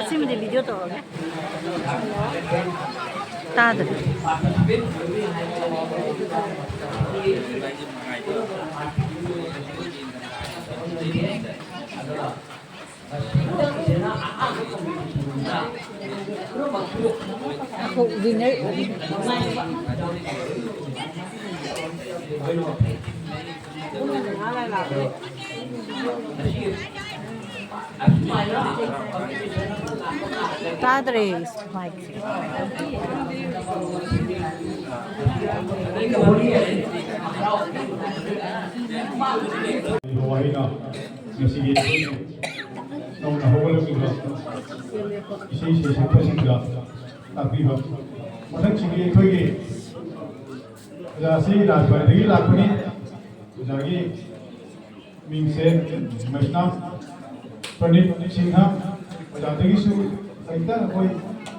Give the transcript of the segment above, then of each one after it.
SIM दे video तो होगा ताद aku winner Padres Mike नौना हौगलबा इसे से सफसिंगा ताकबीबा मथंसिंगी अखोइगे जासी राजबाईदगी लाखनी जागी मिंगसे मजना प्रणीत सिंहा जादगिसु साइता कोई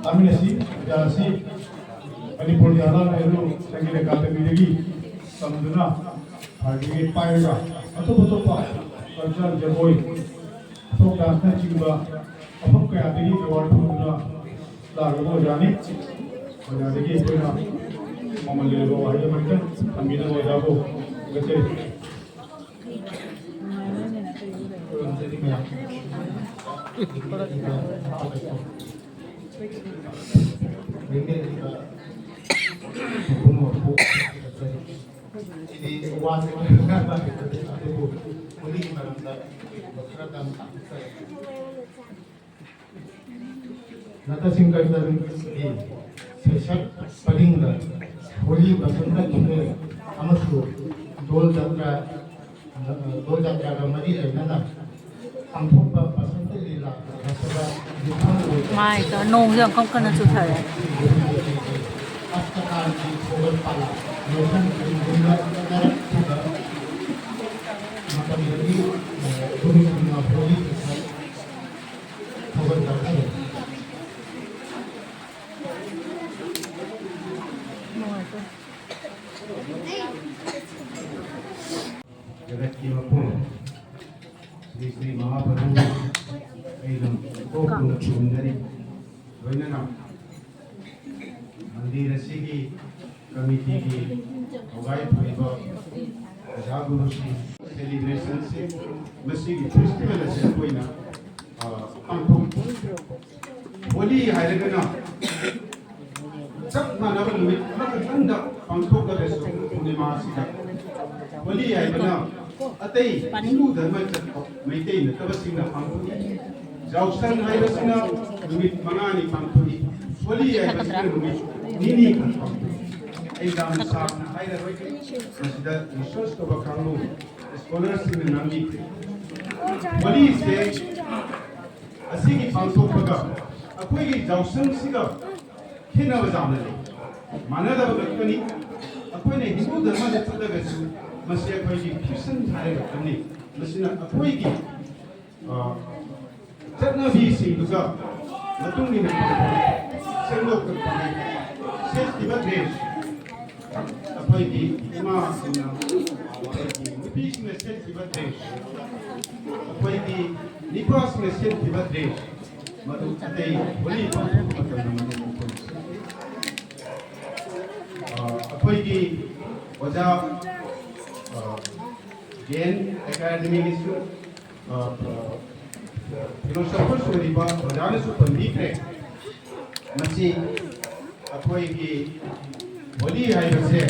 तामिनसी जासी मणिपुर जाना नेहरू संगीत अकादमी तमदुना हार्दिगे पायगा अतोपा कल्चरल जगोई तो डांसना चिंबा अफक कयादगी अवार्ड फुंगना लागो जानी वजादगी कोना ममले लो वाहिद मंटन अमीना वजाबो गते ini wasit mulai merasa berkenan nata singkat dari sesat paling dah holy basanta kita amasu dol jatra ramadi nana angkop basanta lila rasada mai to nong yang không cần chú thời astakan di kober pala Nosan guna cara juga maka menjadi bumi mengapoli kober pala Jagat Jiwa Pun Sri Sri Mahaprabhu Aidam Kopun Chundari Vainanam Mandir Sigi committee की अगुवाई परिबा जागरूकता celebration से मसीगी festival से कोई ना अंकुम होली हायरगना सब मानव निमित अंदा अंकुम का Resso पूर्णिमा सिदा होली हायरगना अतई हिंदू धर्म मैते न तबसिना अंकुम जाउसन हायरसना निमित मंगानी अंकुम होली हायरगना निमित निनी अंकुम exam saabna hairaroi masida research to bakangu scholars in namgi wali se asigi pangthokpaga akoi gi jawsang siga khena bajamna le manada bagakani akoi ne hindu dharma de chadaga su masi akoi gi fusion thare bakani masina akoi gi chatna bi sing duga matung ni na sengok ka self development apoi ki ima sina nipish me self development apoi ki nipas me self development madu atei boli apoi ki oja gen academy isu philosopher suriba ojana su pandikre masi apoi ki Holi है बसे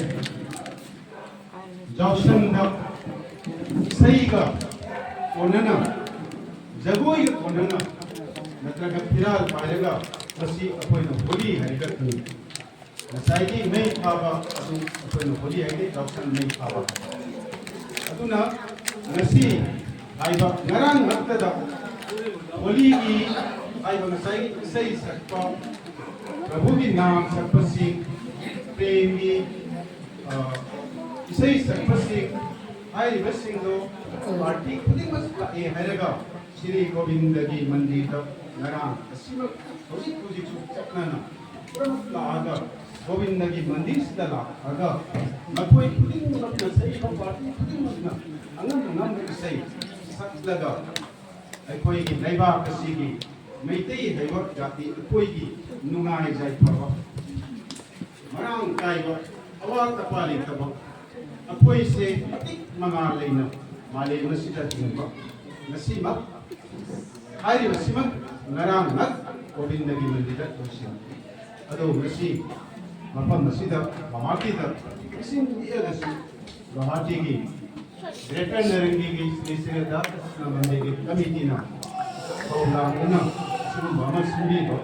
जौशन the सही का ओनना जगोई ओनना मतलब फिलहाल पाएगा बसी अपन होली है करती नसाई नहीं खावा अपन होली है जौशन नहीं खावा अदुना नसी आइबा नरान नक्तदा होली की आइबा नसाई सही सकता प्रभु की नाम सकपसी प्रेमी इसे सकपसी आई बसिंगो पार्टी खुदी मस्ला ए हैरगा श्री गोविंद की मंदिर द नरां असीम होजी पूजी चकना प्रमुखलागा गोविंद की मंदिर सला आगा मकोई खुदी मस्ला सही पार्टी खुदी मस्ला अंगम नम सही सकलगा अकोई की नैबा कसी की मैतई हैबा जाति अखोइगी नुंगाई जाय फबा मरांग कायबा अवाक तपाली तबा अखोइ से अतिक मंगा लेना माले मसिदा थिंबा नसीमा हारी मसीमा नरांग नक गोविंदगी मंदिर दोसिम अदो मसी मफम मसिदा ममाकी दा इसिन दियगसु गुवाहाटी की ग्रेटर नरंगी की श्री श्री दास मंदिर की कमिटी ना प्रोग्राम सिगुम्बा अमा सिंबिबा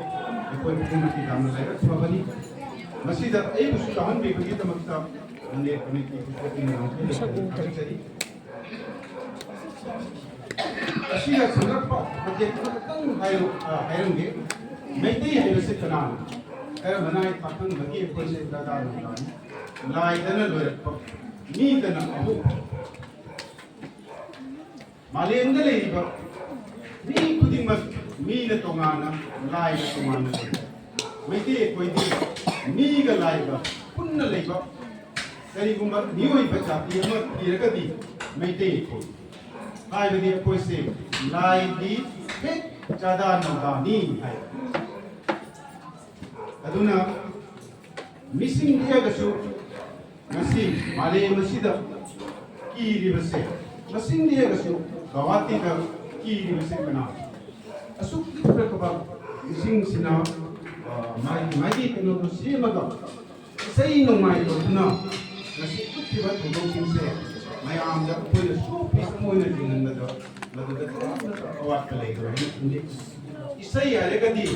अखोइ पुनति दाम लायरखबनी मसीदा अई बुसु ताहन बेबगी तमक्ता मंदिर कमिटी की कोटिंग नाउचरी असिया संरक्षक प्रोजेक्ट तंग हायरंगे मैतई हायबसे कनान कर मनाय पाखंग बगी अखोइ से दादा नानी लाइदना लोरप मी दना अहु मालेंद लेरिबा मी खुदिमक मी न तोंगाना लाइ न तोंगाना मैते कोइदि मी ग लाइबा पुन्न लेबा करिगुम्बा निओइ बचाती अमा तिरगदि मैते को हाइबदि कोइ से लाइ दि हेक जादा नगानी हाय अदुना मिसिंग दियागसु नसी माले मसिदा कीरिबसे मसिंग दियागसु गवाती दा कीरिबसे कना असुक प्रकबा मिसिंग सिना मागी कनो सिमगा सही नोमाइ दोना नसी कुतिबा थोदोसिंसे मयाम दा कोइ सु पीस मोइना जिंगनदा मददा अवात लेगो हिंदी इसई आरेगदी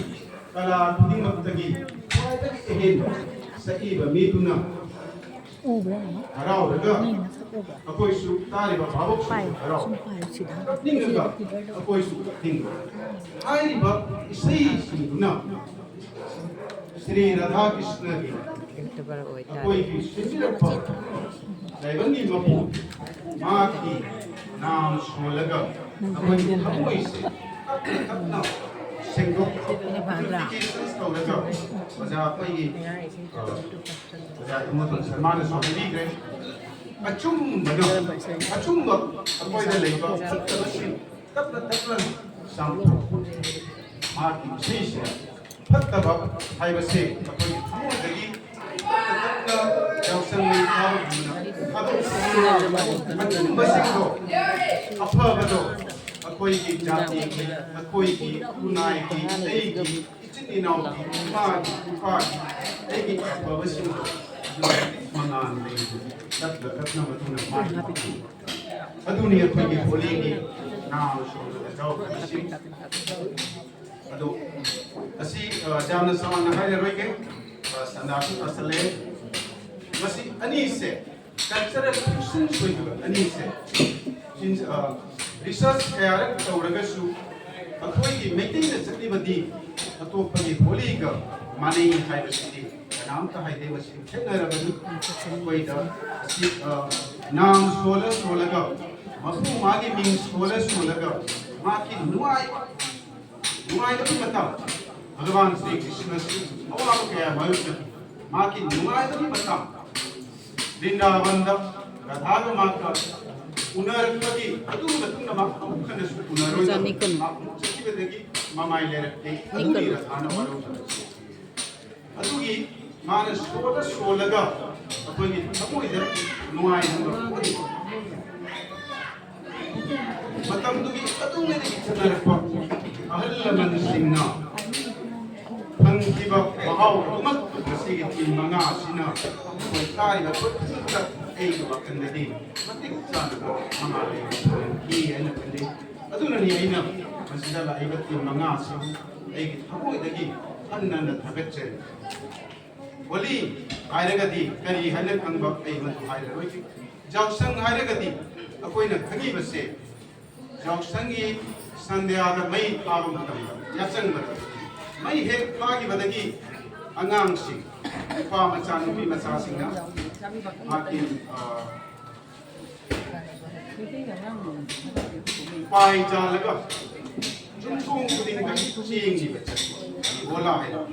कला खुदिमक्तगी ख्वाइदगी एहेन सईबा मीदुना हराव रगा अकोइ सु तारिबा भावक सु हराव निंगगा अकोइ सु तिंग हाइरिबा इसई सिंगुना श्री राधा कृष्ण की अकोइ की सिंजिरप्पा दैवंगी मपु मां की नाम सोलगा अकोइ थमोइ से तपना सिंगो की संस्कौरगा वजा कोइ Muatan Salman Swami Gre Achum Bado Achum Apoy the Labor Tapla Sam Martin Sisha Pataba I was say Apoy Dagi Tapla Johnson Achum Basingo Apa Bado Apoy ki Jati Apoy ki Unai ki Eiki Ichini Nau ki Pagi Pagi Eiki Babasingo mangan lehi dat katna matuna mai aduni akhoi holi ni naam shobda jaw sim ado asi jamna samana hai roige sandasu asale masi ani se cultural fusion soidu ani se since research kayar tawragasu akhoi ki meeting na chakli badi atoppa gi holi ga mani hai basidi नाम का है देवसी खेलने रबनी कोई दा नाम सोलह का मफू मागी मिंग सोलह का माँ की नुआई तो बता भगवान श्री कृष्ण श्री अवाब क्या मयुष्य माँ की नुआई तो बता वृंदावन दा राधा को माँ का उनरपति अतुम बतुम ना माँ उखन सु उनरोई माँ सच्ची बतेगी मामाई ले रखते अतुमी रथान वालों अतुगी माने सोलगा अखोगी थमोइदे नुआई हंगो मतम दुगी अतुंगे दि चनरपा अहल लमन सिंना फंगिबा महाव तुमक सिगी तीन मंगा सिना कोई तारिबा पुत्ता एग बकंददी मतिक चानगा हमारे की एन कंदे अदुननी आइना मसिदा लाइबा तीन मंगा सिन एग थमोइदगी अन्नन थगच्चे वली हायरगदी करी हन खंग आई मत हायररोई जावसंग हायरगदी अकोइना खगी बसे जावसंगी संध्या द मई पाव मतम याचंग बत मई हे पागी बदगी अंगांग सि पा मचा नुपी मचा सिंगा माकी पाई जालगा जुंथों कुदिन का चींग नि बच्चा बोला है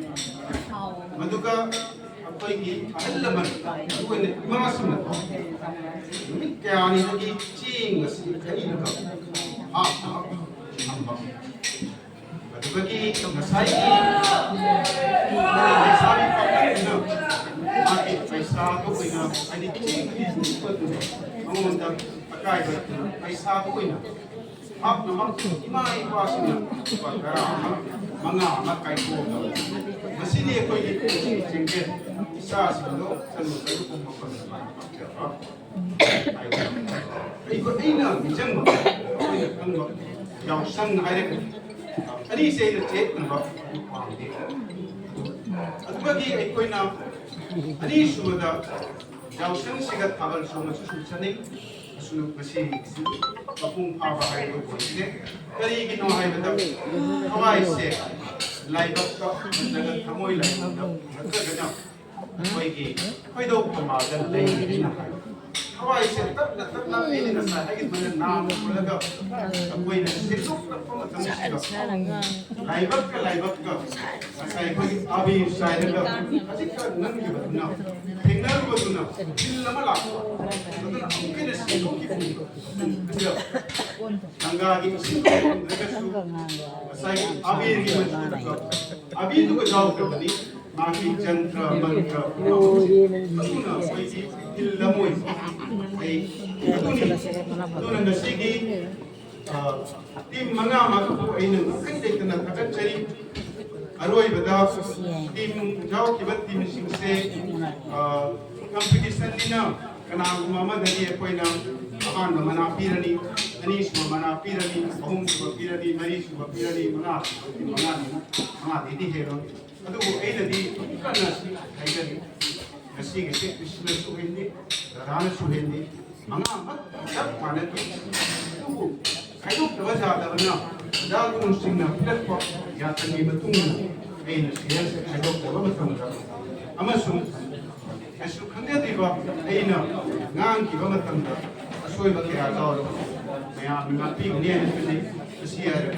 मधुका अखोई की अहल लमन कोई ने मासम न मिक क्यानी की चींग से खई न का आ हम बगी नसाई सारी पकड़ना आगे पैसा तो कोई ना अभी चीज पर तो हम तक अकाई बतना पैसा तो कोई ना आप नमक इमाई पासिना पकड़ा मंगा मत काई को मसीने कोई चिंके सासिनो चलो चलो को मकर 이거 A는 미정마 그런 거 영상 아이레 아니 세일 제는 거 어떻게 이거나 아니 수다 영상 시가 답을 주면 수수천이 수는 것이 가풍 파바하고 보시네 그리기 너 하이버다 하와이세 라이브가 내가 담모이 라이브다 그냥 거기 거기도 맞아 레이나 हवाई से तब नहीं नसा है कि मैंने नाम बोलेगा कोई नहीं सिर्फ तब लाइव का ऐसा है कि अभी शायद का अच्छी का नंग की बात ना फिंगर को सुना दिल लम्बा लाग तो ना हमके ने सिर्फ की नंगा की सिर्फ ऐसा है अभी की अभी तो जाओ कभी माफी चंद्र मंत्र सुना कोई ilmu itu nasi tim mana makku ini kan dekna akan cari arwai beda tim jauh kibat tim singse competition dina kena mama dari apa ina akan mana pirani ani semua mana pirani ahum semua pirani mari semua pirani mana ini hero aduh ini di kan nasi kayak nasi gitu Krishna suhendi, Radha suhendi, manga mat सब माने तो kayu terbaca dalamnya dalam musimnya tidak kok ya tadi betul ini sih kayu terbaca betul amasum asu kandia tiba ini ngang kiba betul asoi bagi ada ya mengapi ini ini sih ada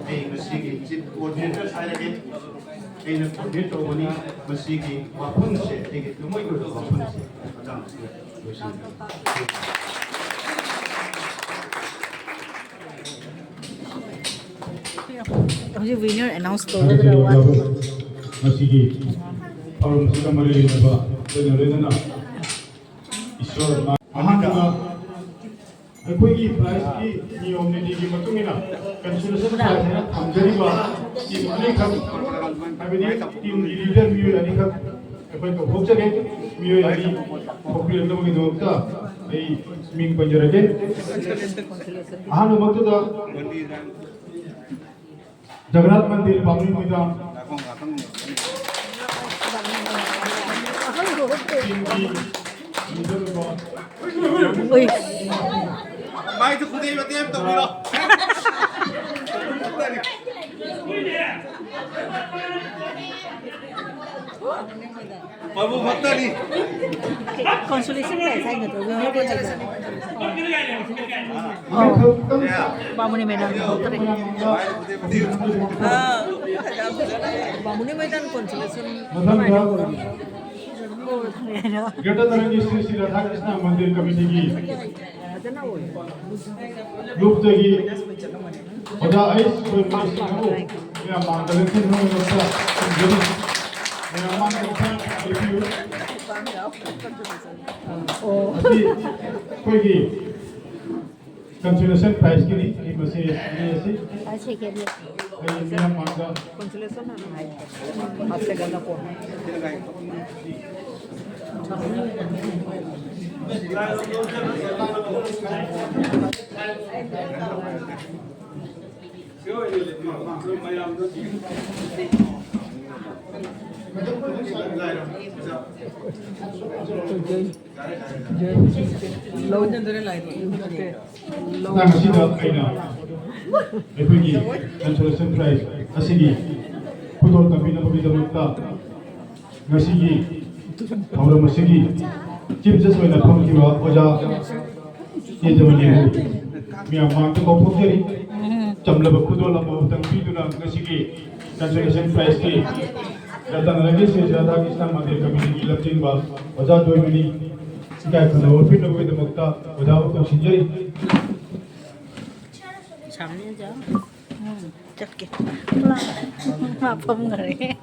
ini sih jadi coordinator saya lagi ini coordinator ini masih di wapun sih ini cuma itu wapun sih ada मुझे winner announce कर रहा है मसीगी और मुझे मरे लेना तो नरेंद्र ईश्वर महानगा अखोई प्राइस की नियम नीति की मतुंगिना कंसुलेशन प्राइस है थमजरीबा टीम अनेक अबेदी टीम लीडर मियो अनेक अखोई को भोजगे मियो यानी पॉपुलर लोगों की दोस्ता ये मिंग पंजरगे आहान मक्तुदा जगन्नाथ मंदिर बाबरी मैदान माइक तो खुद ही बताइए तो बोलो बाबू मत नहीं कंसोलेशन प्राइस है ना तो विनर को चाहिए बामुनी मैदान होतरे बामुनी मैदान कंसोलेशन ग्रेटर तरंगी श्री श्री राधा कृष्ण मंदिर कमेटी की ग्रुप जगी ओजा आइस कोई मिनिस्टर को या मार्गदर्शन में व्यवस्था जरूर मैं मार्गदर्शन रिव्यू अभी कोई की कंसोलेशन प्राइस की नहीं बस ये ऐसे अच्छे के लिए मेरा मार्गा कंसोलेशन है आपसे करना को ꯉꯁꯤꯗ ꯑꯩꯅ ꯑꯩꯈꯣꯏꯒꯤ ꯀꯟꯁꯣꯂꯦꯁꯟ ꯄ꯭ꯔꯥꯏꯖ ꯑꯁꯤꯒꯤ ꯈꯨꯗꯣꯜ ꯇꯝꯕꯤꯅꯕꯒꯤꯗꯃꯛꯇ ꯉꯁꯤꯒꯤ ꯊꯧꯔꯝ ꯑꯁꯤꯒꯤ ꯆꯤꯐ ꯖꯁ ꯑꯣꯏꯅ ꯐꯝꯈꯤꯕ ꯑꯣꯖꯥ ꯇꯦꯖꯃꯅꯤꯕꯨ ꯃꯤꯌꯥꯝ ꯃꯃꯥꯡꯗ ꯀꯧꯊꯣꯛꯆꯔꯤ ꯆꯝꯂꯕ ꯈꯨꯗꯣꯜ ꯑꯃꯇꯪ ꯄꯤꯗꯨꯅ ꯉꯁꯤꯒꯤ ꯀꯟꯁꯣꯂꯦꯁꯟ ꯄ꯭ꯔꯥꯏꯖꯀꯤ रतनरगी से राधा कृष्ण मंदिर कमेटी की लक्षिंबा ओजा दोइमनी सिकाय खना ओफिन नगवे दमक्ता ओजा को सिंजरी सामने जाओ चक्के मापम करे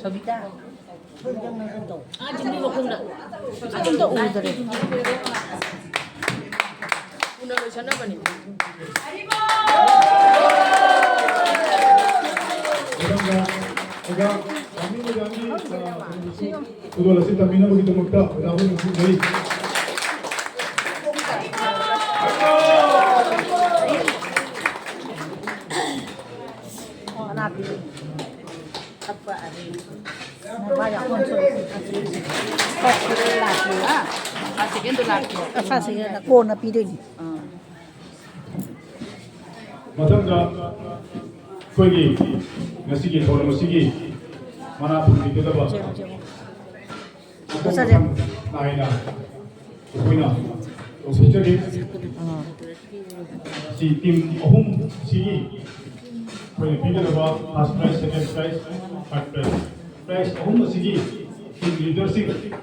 Savita 좀더 우드래 오늘 전화번호 Udah lah, kita minum begitu muka, dah pun dari. nabi apa hari banyak konsolisi laki Pasikin tu laki. fasigen na ko na pidin Matangga, kogi, ngasigi, thora masigi, mana pun kita dapat. Masa dia Naina, koina, jadi si tim ahum sigi, koina kita dapat first prize, second prize, third prize. Prize ahum sigi, team leadership.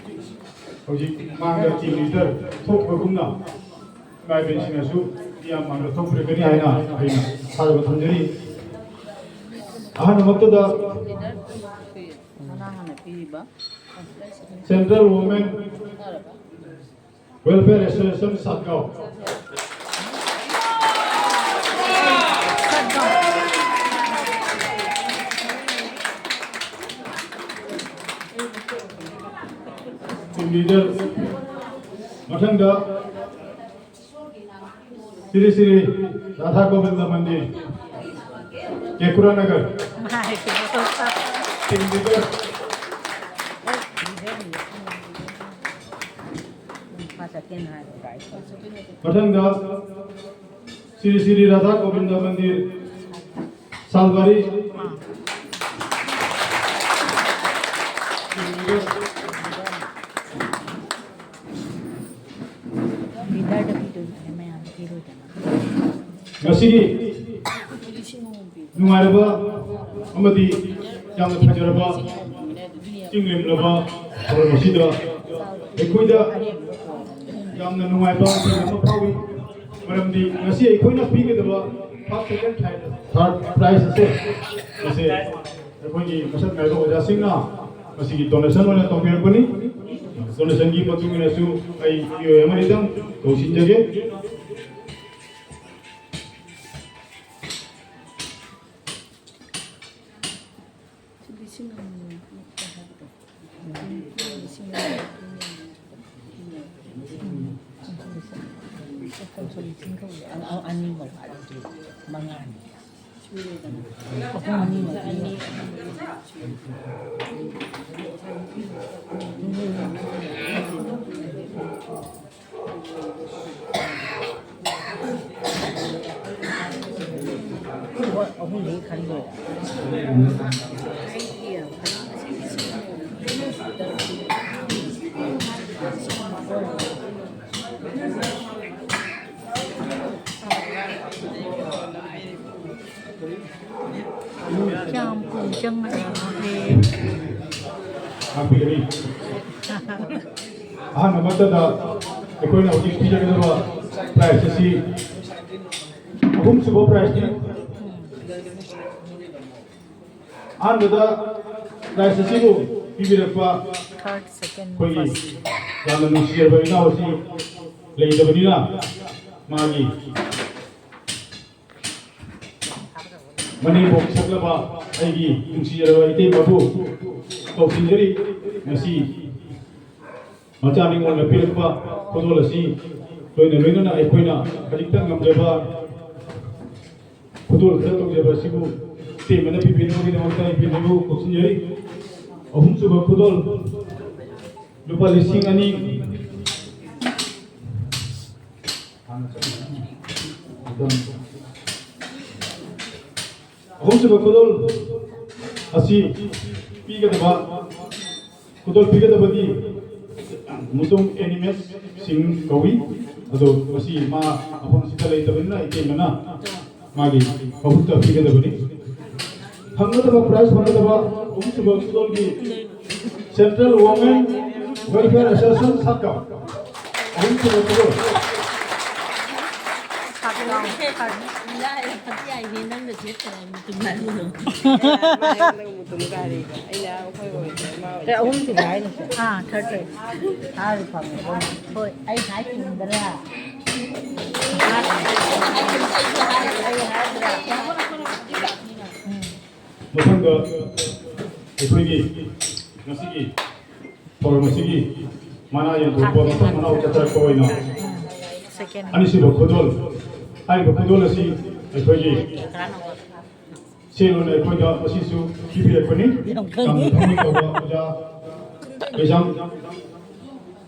Hoji mangga team leader, thok bagumna, ngai bensin asu. yang mana thok berkini aina sahaja thonjari ahan waktu dah Central Women Welfare Association Satgaon team leader macam dah Siri Siri Radha Govinda Mandir Kekura Nagar team leader Patanga Siri Siri Radha Govinda Mandir Salbari team leader Ngasigi nungaraba amadi yang thajaraba cinglemlaba hormasida ekoida yang nungaiba nama pawi maramdi ngasi ekoina pigedaba first second third prize ase ekoi masat ngaiba oja singna ngasigi donation wala tongpirpani donation gi matungina su ai yo emanidam tosinjage Chăm cùng chân thì happy ini nama mata dah ekoi na uji pijak itu apa price si hum sebuah price ni dah price si bu bibir apa third second koi first dalam usia berina usi lagi dah berina magi mani bok saklaba aigi usia itu babu kau sendiri masih macam ni orang lebih apa kau lasi kau ni mana nak ekoi nak kadang ngam jaba kau tu jaba sibu tim mana pimpin lagi nama kita pimpin dulu kau sendiri ahum sudah kau lupa lising ani ahum sudah kau asih piga daba kudol piga daba di mutung animes sing kawi ado masi ma apon sita lai daba na ite mana magi bahutta piga daba ni hangna daba prize bana daba suba kudol gi Central Women Welfare Association Satgaon ahum suruh cái ông thì gái này à thật rồi à phòng thôi anh hái thì mình ra musim ke ekonomi masih kalau masih mana yang berbuat macam mana ucap terkau ini second ani sih berkodol ani berkodol sih ekonomi Selo na ekonomi masih su kipi ekonomi kami kau uja besam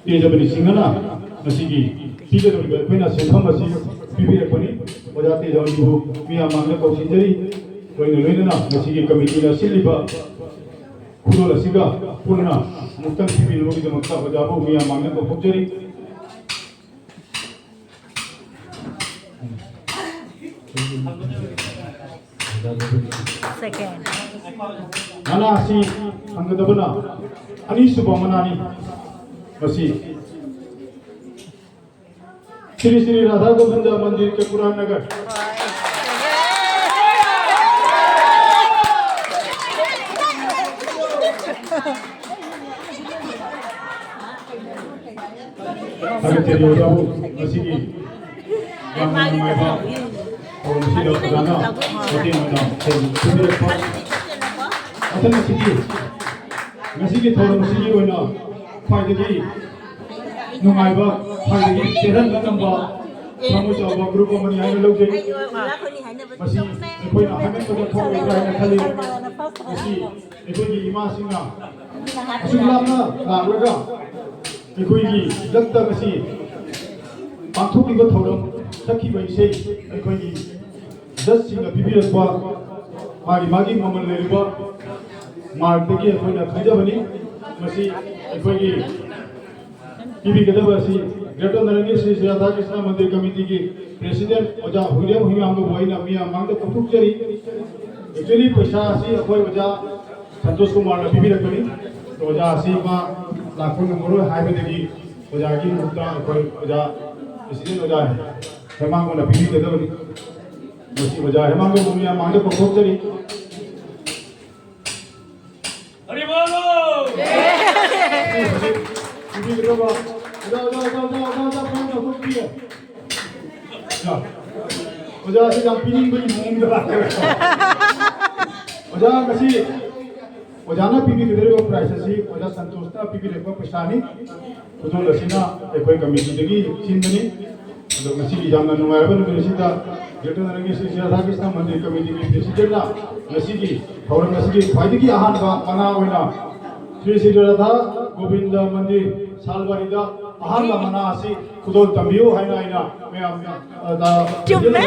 dia jadi singgana masih tiga tu juga pernah sentam masih kipi ekonomi uja tiga orang ibu mia mana kau sendiri Loina masih komiti na siliba kudo la siga purna muktan kibi logi de makta bajabu miya mangne ko pujari second nana si anggadabana ani subhamanani masih Sri Sri Radha Govinda Mandir ke Puran Nagar Kami jadi orang masih di yang mana kalau masih ada kerana mungkin mana sudah apa atau masih di thora masih di mana file di nungai ba file di teran kan ba kamu coba grup mana yang lalu jadi masih ikut nak kami pada thora yang kali masih ikut di imas ini masih lama laga ꯑꯩꯈꯣꯏꯒꯤ ꯂꯛꯇ ꯉꯁꯤ ꯄꯥꯡꯊꯣꯛꯂꯤꯕ ꯊꯧꯔꯝ ꯁꯛꯈꯤꯕ ꯏꯁꯩ ꯑꯩꯈꯣꯏꯒꯤ ꯖꯁꯁꯤꯡꯅ ꯄꯤꯕꯤꯔꯛꯄ ꯃꯥꯒꯤ ꯃꯃꯜ ꯂꯩꯔꯤꯕ ꯃꯥꯔꯛꯇꯒꯤ ꯑꯩꯈꯣꯏꯅ ꯈꯪꯖꯕꯅꯤ ꯃꯁꯤ ꯑꯩꯈꯣꯏꯒꯤ ꯄꯤꯕꯤꯒꯗꯕ ꯑꯁꯤ ꯒ꯭ꯔꯦꯇꯔ ꯅꯔꯅꯤ ꯁ꯭ꯔꯤ ꯔꯥꯙꯥ ꯀ꯭ꯔꯤꯁꯅ ꯃꯟꯗꯤꯔ ꯀꯃꯤꯇꯤꯒꯤ ꯄ꯭ꯔꯦꯁꯤꯗꯦꯟꯠ ꯑꯣꯖꯥ ꯍꯨꯏꯔꯦꯝ ꯍꯨꯏꯃꯥꯡꯕꯕꯨ ꯑꯩꯅ ꯃꯤꯌꯥꯝ ꯃꯥꯡꯗ ꯐꯣꯡꯗꯣꯛꯆꯔꯤ ꯑꯦꯛꯆꯨꯑꯦꯂꯤ ꯄꯩꯁꯥ ꯑꯁꯤ ꯑꯩꯈꯣꯏ ꯑꯣꯖꯥ ꯁꯟꯇꯣꯁ ꯀꯨꯃꯥꯔꯅ ꯄꯤꯕꯤꯔꯛꯄꯅꯤ ꯑꯣꯖꯥ ꯑꯁꯤ ꯃꯥ लाखों नंबरों हाई में देखी उजागी मुक्ता कोई उजा इसलिए उजा है हेमांग को नपीली के दो मुझे उजा हेमांग को मुझे मांगे को खोज करी हरि बोलो इसी तरह बा उजा खोज किया उजा से जब पीनी बड़ी मूंग दबा उजा कसी Ojana pipi kedere ko price asi oja santoshta pipi lekwa pesani kujol asina ekoi committee degi sindani ado ngasi ki jamna numaraba no sida greater narangi Sri Radha Krishna Mandir committee ki president na ngasi ki thauram ngasi ki khwaidi ki ahan ba mana oina Sri Sri Radha Govinda Mandir salbarida ahan ba mana asi kujol tambiyo haina aina me amna da chumme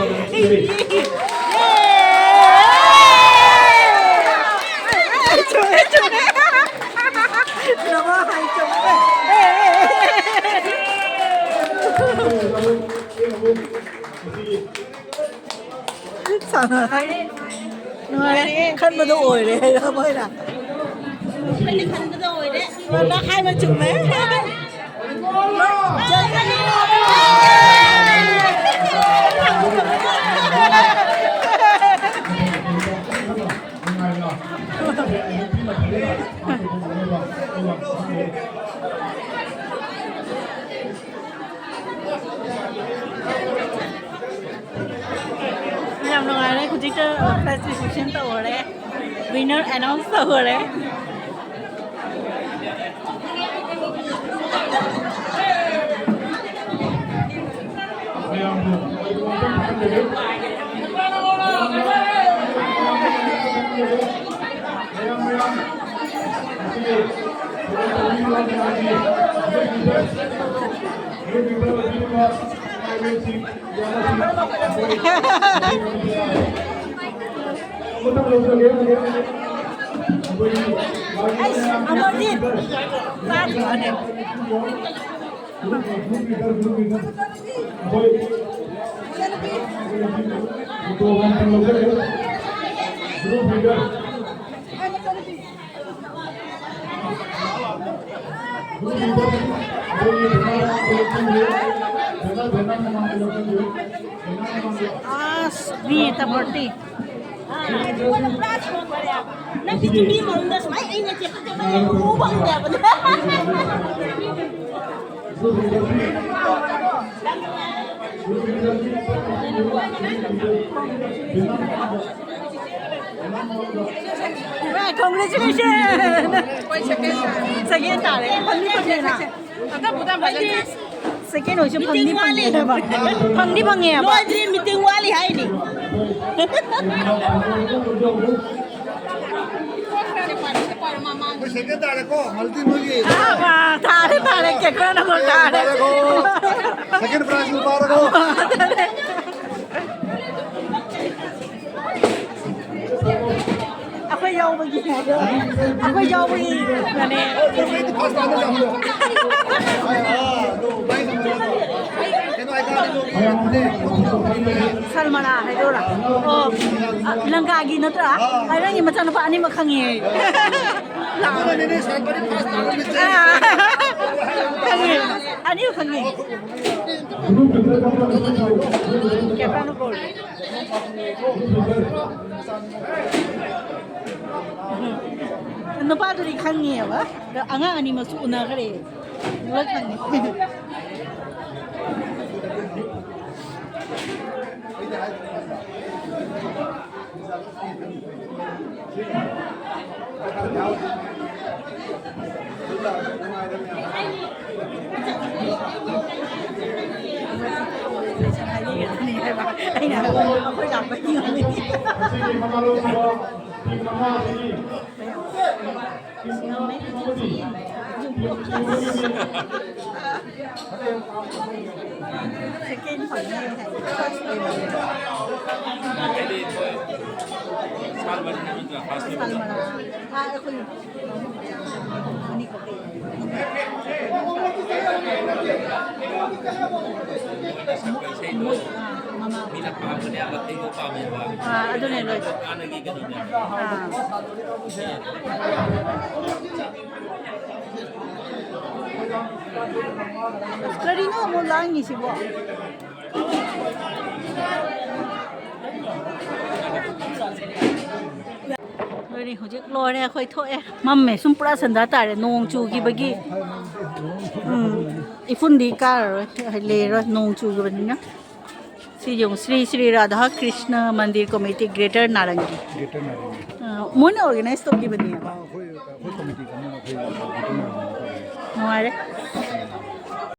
sao nói khăn mà tôi đấy không ơi là khăn mà tôi đấy mà nó hai mươi chục mấy làm được này đấy,คุณจิ๊กเจอ presentation ตัวเลย winner announcer เลยAmorjit, baat kone? Ni tabarti. Nak dicuri malu dah semai ini cepat cepat ubah dah benar. Congratulations. Second tare, pandi pandi na. Ada bukan balik. Second hoje pandi pandi na ba? Pandi bangi apa? Lo jadi meeting wali hai ni. Second tare ko, malti mugi. Ah, tare tare ke kena ko tare. Second prize upara ko. Aku jauh begini. Aku jauh begini. Nane. First ano lang mo. No, bye sa mo. Kano ay ka no. Salmana hai dora. Oh, langka agi na to ah. Ai rang ni macam apa ani makhangi. Ako na nene sa pari first ano ni. Khangi. Ani khangi. Kepra no bol. Ano pa duri khangi ba? Anga ani masu una kare. Wala khangi. Ay na, ako dapat yung Sige, manalo sa team nama sige. second phần này Salmana. Ah, ako yun. Hindi ko kayo. Ah, ano na yun? Ah. Karino mo lang ni sibo. Rồi hojik loi ne khoi thoi mamme sum pura sanda tare nong chu gi bagi ifun di ka le ro nong chu gi bani na si jong Sri Sri Radha Krishna Mandir Committee Greater Narangi mon organize to gi bani ba no are